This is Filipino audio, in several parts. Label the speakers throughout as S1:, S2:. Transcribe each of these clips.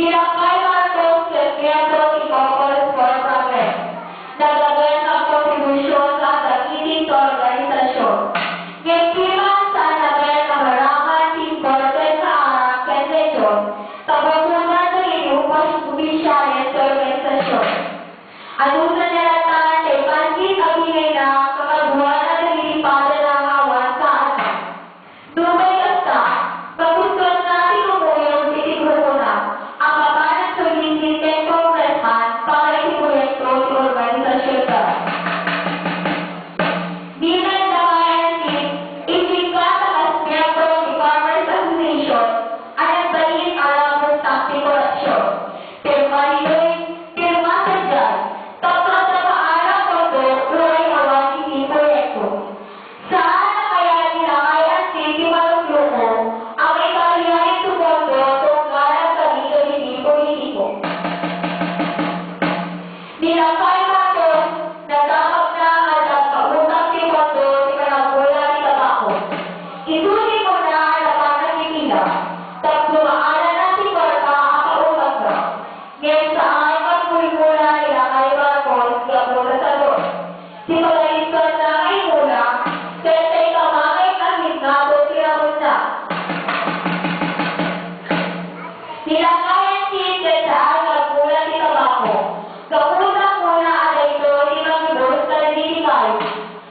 S1: Nilakay Marcos del Teatro y Corpus for Progress. Nagagay ng kontribusyon sa dakiling sa organisasyon. Ngitiman sa nagay ng marangan imported sa Arang Convention, kabukunan ng inupos opisyales sa organisasyon. Anusan nila tanan kay Pansit Abinay na kakabuhan na nililipadan ng awan sa anak. Dubay kasta, pagustos natin umuyong titigrukunan ang mapanang solicited congressman para iproyekto sa organisasyon ka. Di na nangyayan itika sa aspecto ni Farmers Association ang nagbayin alam ng taktik korupsyon. Pirma nito'y pirma sa dyan, tapos sa paarang kondo, uray awan hindi proyekto. Saan na kaya nilakayan si Malugluko ang ikalihanin sa kondo tungkalang kami hindi politiko? Nilakay Marcos, nagkakap na at pag-utang si kondo si Kanagula ni Tabako. Ituloy mo na ang laban ng Pipila, tapos lumaanan na si Barca ang kautang ka. Ngayon sa ay magmuli-mula nilakay Marcos kaya mula sa doon. Si Pagalistan na ay mula, kaya kamamay kahit na po sinabot na. Nilakayan si Desaan magmula si Tabako. Kautang muna alay ito si Magibos na nililikayo.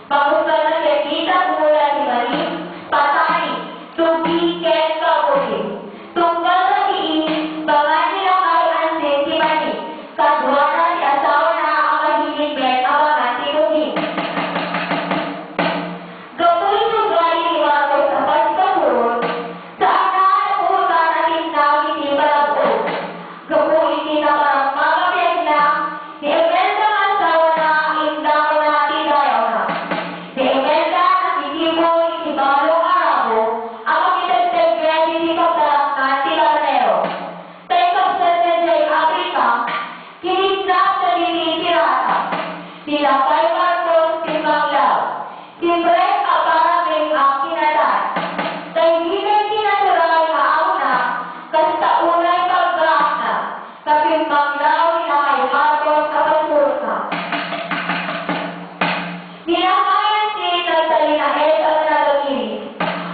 S1: Pagustan na siya kita mula si Marin, Patani, Tubi, Ken, Kapusin. Tunggal sa diin, bangan nilakay ang si Marin. Kadwana si asawa na ang mahilig men abangan si Tubi. Gawin sugay ni Marcos sa pagkapurot, saan na napuhutan natin na hindi malabot. Gawin din na parang mamapiyag na, ni Imelda ang asawa na ang indang na tidayaw na. Ni Imelda na si Tiboy, si Balong Arabo, ang makitagtagyan si Pagdarak na si Carnero. Tayo kapsat na diya'y Afrika, kinisap sa lilitirata. Nilakay Marcos, si Manglaw. Siyempre, aparaming ang kinatan. Tayo hinay kinatural na auna, kasta unay paggaak na. Kaping Manglaw, nilakay Marcos, kapasuro na. Nilakayan si Nagsalinahed ang nagagiris.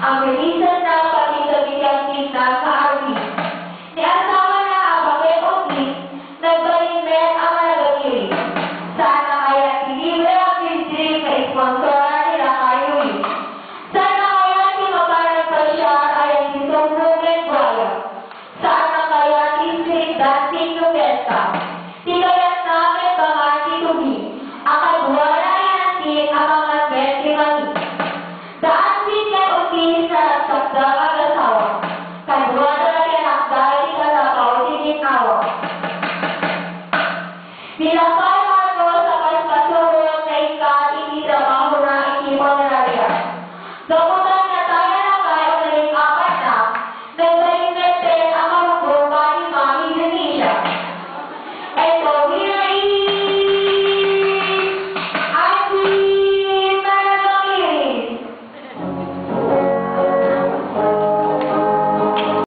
S1: Ang releasan na pati sa bigyang tignan sa army. Ni asawa na ang pag-epotis, nagbalinmen ang nagagiris. Sana kaya tinibre ang district na isponsora nila kayo eh. Sana kaya si Maparang Pasyar ay ang sisumbong Buaya. Sana kaya district dancing no Fiesta.